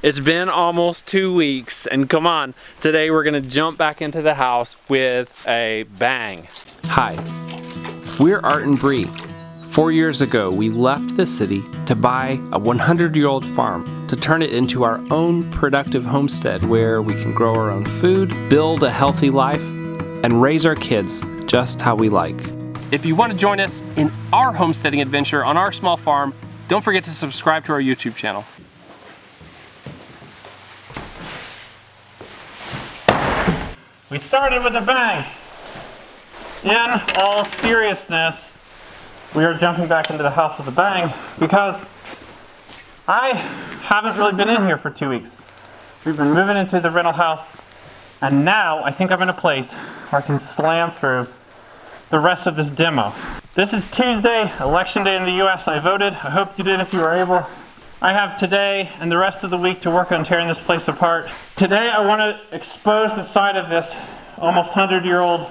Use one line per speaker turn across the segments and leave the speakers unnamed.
It's been almost 2 weeks, and come on, today we're gonna jump back into the house with a bang. Hi, we're Art and Bree. 4 years ago, we left the city to buy a 100-year-old farm to turn it into our own productive homestead where we can grow our own food, build a healthy life, and raise our kids just how we like.
If you want to join us in our homesteading adventure on our small farm, don't forget to subscribe to our YouTube channel.
We started with a bang. In all seriousness, we are jumping back into the house with a bang because I haven't really been in here for 2 weeks. We've been moving into the rental house, and now I think I'm in a place where I can slam through the rest of this demo. This is Tuesday, election day in the US. I voted. I hope you did if you were able. I have today and the rest of the week to work on tearing this place apart. Today I want to expose the side of this almost 100-year-old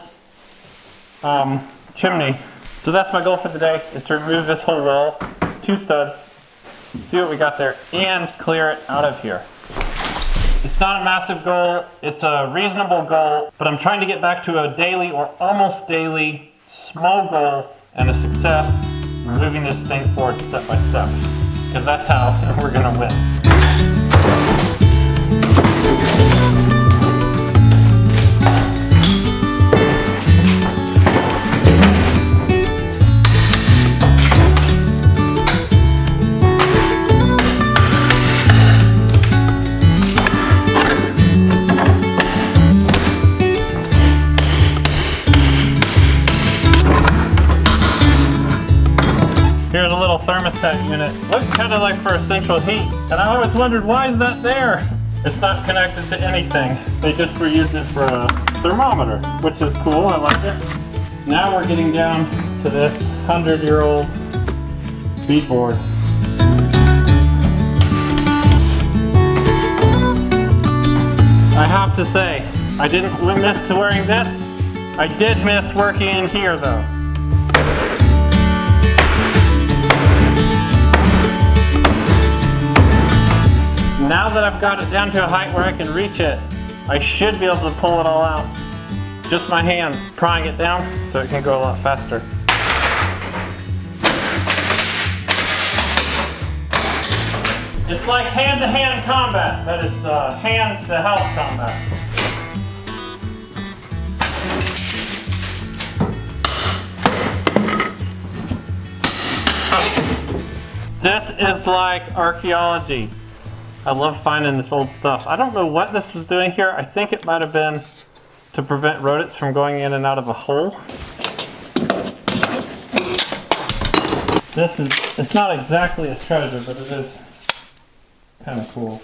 chimney. So that's my goal for the day, is to remove this whole wall, 2 studs, see what we got there, and clear it out of here. It's not a massive goal, it's a reasonable goal, but I'm trying to get back to a daily or almost daily small goal and a success, moving this thing forward step by step, because that's how we're gonna win. Here's a little thermostat unit. Looks kind of like for central heat. And I always wondered, why is that there? It's not connected to anything. They just reused it for a thermometer, which is cool, I like it. Now we're getting down to this 100-year-old beadboard. I have to say, I didn't miss wearing this. I did miss working in here though. Now that I've got it down to a height where I can reach it, I should be able to pull it all out. Just my hands prying it down so it can go a lot faster. It's like hand-to-hand combat. That is hand-to-house combat. This is like archaeology. I love finding this old stuff. I don't know what this was doing here. I think it might have been to prevent rodents from going in and out of a hole. It's not exactly a treasure, but it is kind of cool.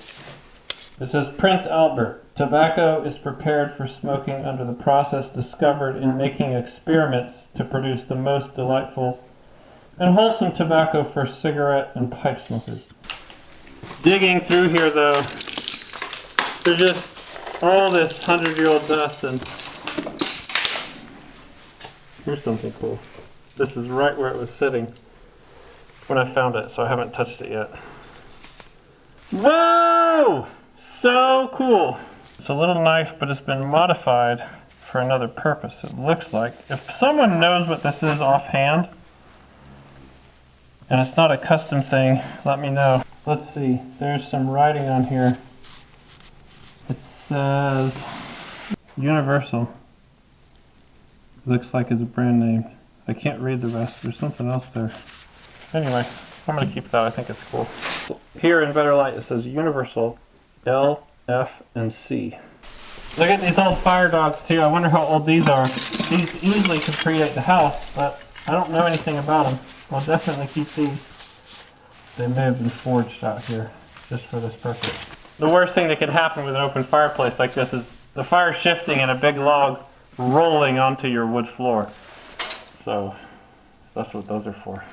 It says, Prince Albert, tobacco is prepared for smoking under the process discovered in making experiments to produce the most delightful and wholesome tobacco for cigarette and pipe smokers. Digging through here though, there's just all this 100-year-old dust, and here's something cool. This is right where it was sitting when I found it, so I haven't touched it yet. Whoa! So cool! It's a little knife, but it's been modified for another purpose, it looks like. If someone knows what this is offhand, and it's not a custom thing, let me know. Let's see, there's some writing on here. It says Universal. Looks like it's a brand name. I can't read the rest, there's something else there. Anyway, I'm gonna keep that, I think it's cool. Here in better light it says Universal L, F, and C. Look at these old fire dogs too, I wonder how old these are. These easily could predate the house, but I don't know anything about them. I'll definitely keep these. They may have been forged out here just for this purpose. The worst thing that could happen with an open fireplace like this is the fire shifting and a big log rolling onto your wood floor. So that's what those are for.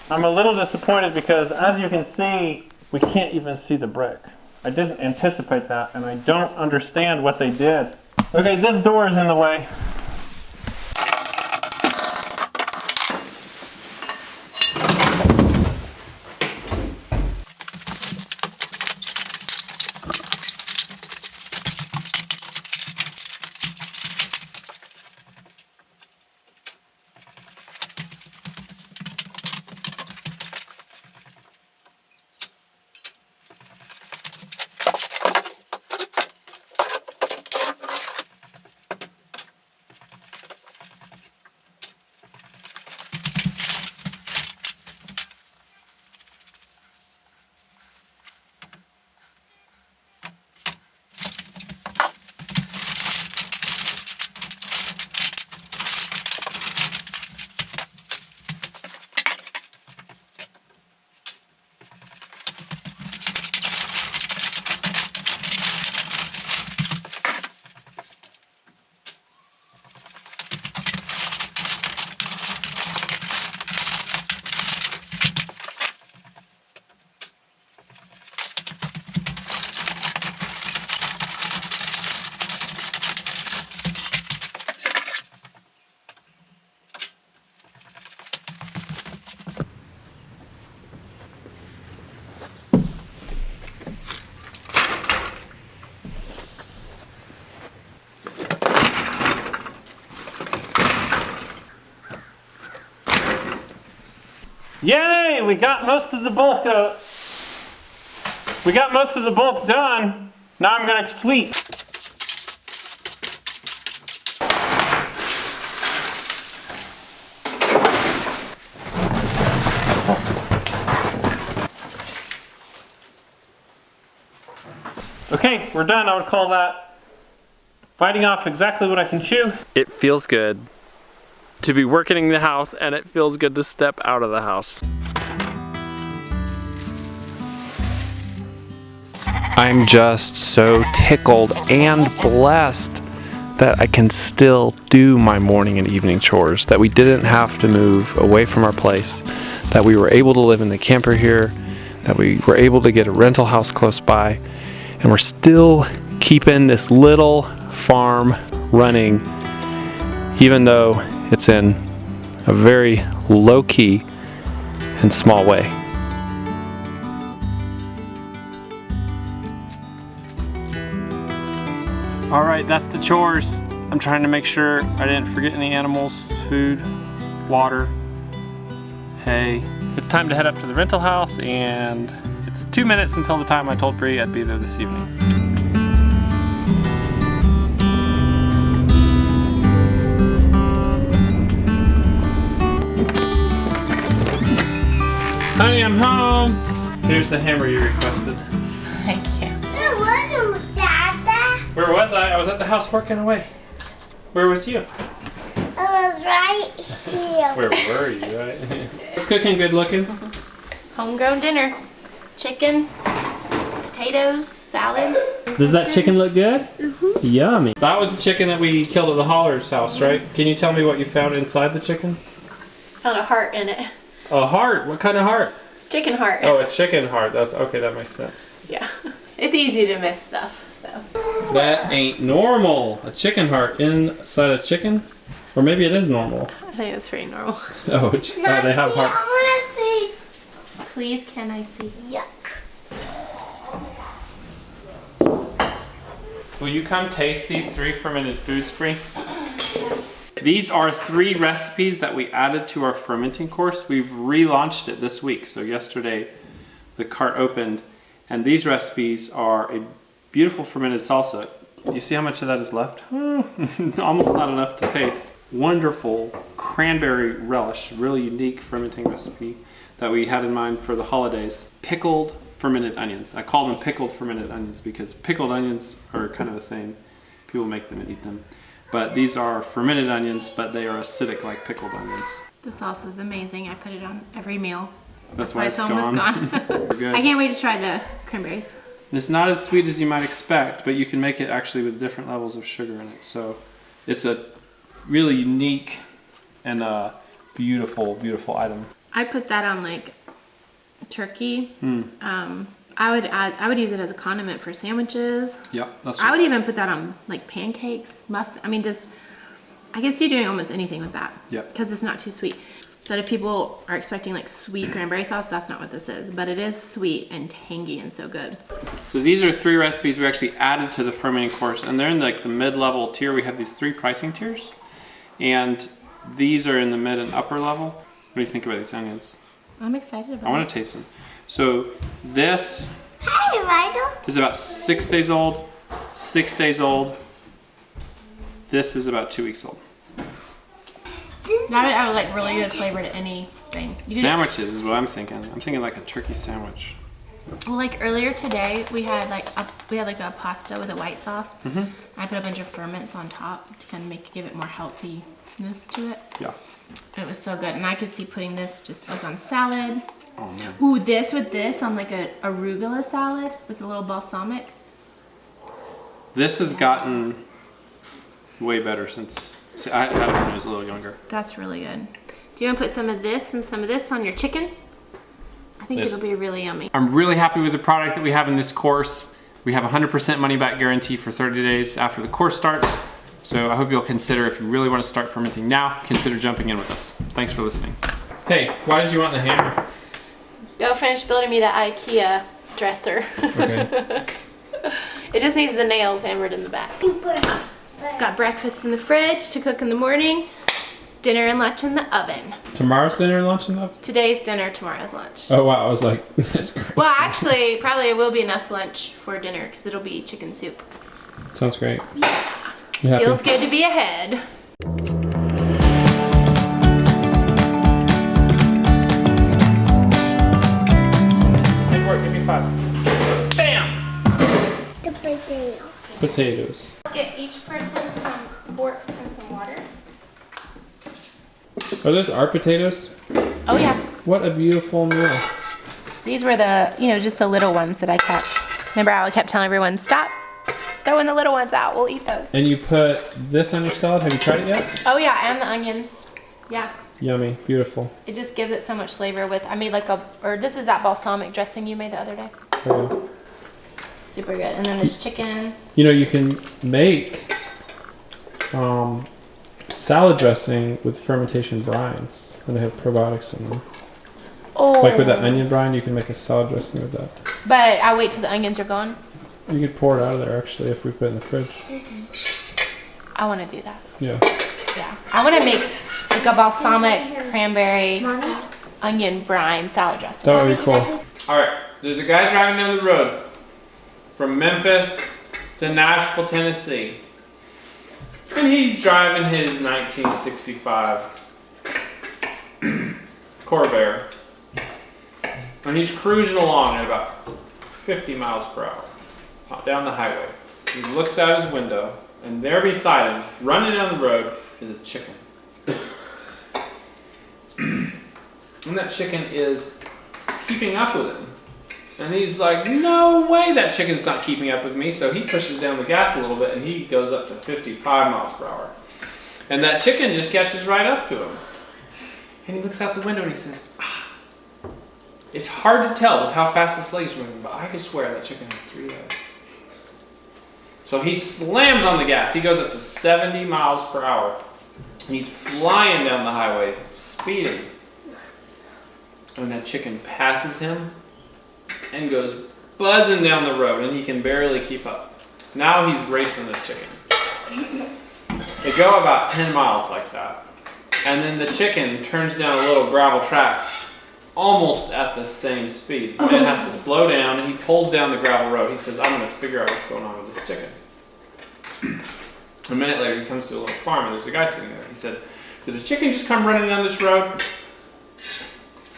I'm a little disappointed because, as you can see, we can't even see the brick. I didn't anticipate that, and I don't understand what they did. Okay, this door is in the way. Yay! We got most of the bulk done. Now I'm gonna sweep. Okay, we're done. I would call that biting off exactly what I can chew.
It feels good to be working in the house, and it feels good to step out of the house. I'm just so tickled and blessed that I can still do my morning and evening chores, that we didn't have to move away from our place, that we were able to live in the camper here, that we were able to get a rental house close by, and we're still keeping this little farm running, even though it's in a very low-key and small way.
All right, that's the chores. I'm trying to make sure I didn't forget any animals, food, water, hay. It's time to head up to the rental house, and it's 2 minutes until the time I told Bree I'd be there this evening. Honey, I'm home. Here's the hammer you requested.
Thank you.
Where was I? I was at the house working away. Where was you?
I was right here.
Where were you, right? It's cooking good looking.
Homegrown dinner. Chicken, potatoes, salad.
Does that chicken look good? Mm-hmm. Yummy. That was the chicken that we killed at the Holler's house, right? Can you tell me what you found inside the chicken?
Found a heart in it.
A heart? What kind of heart?
Chicken heart.
Oh, a chicken heart. That's okay, that makes sense.
Yeah. It's easy to miss stuff, so.
That ain't normal. A chicken heart inside a chicken? Or maybe it is normal.
I think that's pretty normal.
Oh, they have heart.
I want to see. Please, can I see? Yuck.
Will you come taste these 3 fermented foods, Bree? These are 3 recipes that we added to our fermenting course. We've relaunched it this week. So yesterday the cart opened, and these recipes are a beautiful fermented salsa. You see how much of that is left? Almost not enough to taste. Wonderful cranberry relish, really unique fermenting recipe that we had in mind for the holidays. Pickled fermented onions. I call them pickled fermented onions because pickled onions are kind of a thing. People make them and eat them. But these are fermented onions, but they are acidic like pickled onions.
The sauce is amazing. I put it on every meal.
That's why it's
almost gone.
Good.
I can't wait to try the cranberries.
It's not as sweet as you might expect, but you can make it actually with different levels of sugar in it. So it's a really unique and beautiful, beautiful item.
I put that on like turkey. I would use it as a condiment for sandwiches.
Yep, that's
I would even put that on like pancakes, muffins. I mean, I can see doing almost anything with that.
Yep.
Because it's not too sweet. But if people are expecting like sweet cranberry sauce, that's not what this is. But it is sweet and tangy and so good.
So these are 3 recipes we actually added to the fermenting course, and they're in like the mid-level tier. We have these 3 pricing tiers, and these are in the mid and upper level. What do you think about these onions?
I'm excited about it.
I want to taste them. So this
Hey, Vital.
is about 6 days old, 6 days old. This is about 2 weeks old.
That would add like really good flavor to anything.
Sandwiches is what I'm thinking. I'm thinking like a turkey sandwich.
Well, like earlier today, we had like a pasta with a white sauce. Mm-hmm. I put a bunch of ferments on top to kind of give it more healthiness to it.
Yeah.
And it was so good, and I could see putting this just like on salad.
Oh man.
Ooh, this with this on like a arugula salad with a little balsamic.
This has gotten way better since I had it when I was a little younger.
That's really good. Do you want to put some of this and some of this on your chicken? I think it'll be really yummy.
I'm really happy with the product that we have in this course. We have a 100% money back guarantee for 30 days after the course starts. So I hope you'll consider, if you really want to start fermenting now, consider jumping in with us. Thanks for listening. Hey, why did you want the hammer?
Go finish building me that IKEA dresser.
Okay.
It just needs the nails hammered in the back. Got breakfast in the fridge to cook in the morning. dinner and lunch in the oven.
Tomorrow's dinner and lunch enough?
Today's dinner, tomorrow's lunch.
Oh wow, I was like, that's great.
Well, actually, probably it will be enough lunch for dinner because it'll be chicken soup.
Sounds great.
Yeah.
You happy?
Feels good to be ahead.
Good work, give me 5. Bam!
The potato.
Potatoes.
Get each person some forks and some water.
Oh, those are potatoes?
Oh yeah.
What a beautiful meal.
These were the, just the little ones that I kept. Remember how I kept telling everyone, stop throwing the little ones out. We'll eat those.
And you put this on your salad? Have you tried it yet?
Oh yeah, and the onions. Yeah.
Yummy, beautiful.
It just gives it so much flavor with, I made this is that balsamic dressing you made the other day.
Oh.
Super good. And then this chicken.
You know, you can make salad dressing with fermentation brines, and they have probiotics in them.
Oh.
Like with that onion brine, you can make a salad dressing with that.
But I wait till the onions are gone.
You could pour it out of there, actually, if we put it in the fridge.
I want to do that.
Yeah.
Yeah. I want to make like a balsamic cranberry onion brine salad dressing.
That would be cool.
All right, there's a guy driving down the road from Memphis to Nashville, Tennessee. And he's driving his 1965 Corvair. And he's cruising along at about 50 miles per hour down the highway. He looks out his window, and there beside him, running down the road, is a chicken. And that chicken is keeping up with him. And he's like, no way that chicken's not keeping up with me. So he pushes down the gas a little bit and he goes up to 55 miles per hour. And that chicken just catches right up to him. And he looks out the window and he says, it's hard to tell with how fast this leg's moving, but I could swear that chicken has 3 legs. So he slams on the gas. He goes up to 70 miles per hour. He's flying down the highway, speeding. And that chicken passes him and goes buzzing down the road, and he can barely keep up. Now he's racing the chicken. They go about 10 miles like that. And then the chicken turns down a little gravel track almost at the same speed. The man has to slow down, and he pulls down the gravel road. He says, I'm going to figure out what's going on with this chicken. A minute later, he comes to a little farm, and there's a guy sitting there. He said, did a chicken just come running down this road?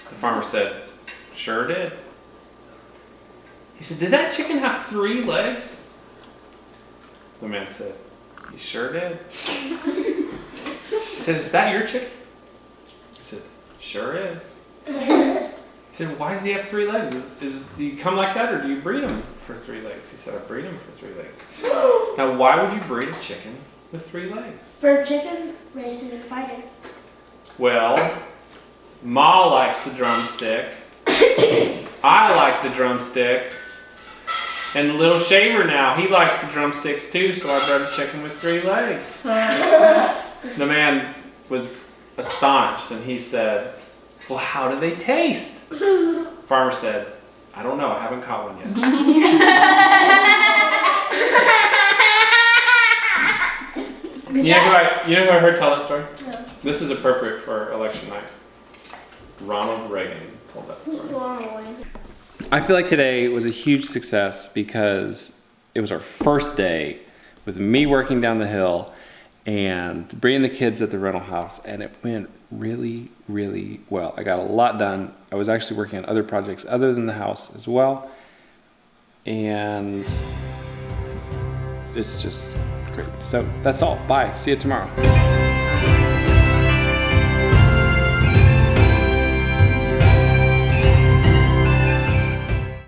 The farmer said, sure did. He said, did that chicken have 3 legs? The man said, he sure did. He said, is that your chicken? He said, sure is. He said, why does he have 3 legs? Do you come like that, or do you breed them for 3 legs? He said, I breed them for 3 legs. Now, why would you breed a chicken with 3 legs?
For chicken racing and fighting.
Well, Ma likes the drumstick. I like the drumstick. And the little shaver now, he likes the drumsticks too, so I bred a chicken with 3 legs. The man was astonished, and he said, well, how do they taste? Farmer said, I don't know, I haven't caught one yet. You know who I heard tell that story?
No.
This is appropriate for election night. Ronald Reagan told that story.
I feel like today was a huge success because it was our first day with me working down the hill and bringing the kids at the rental house, and it went really, really well. I got a lot done. I was actually working on other projects other than the house as well, and it's just great. So that's all. Bye. See you tomorrow.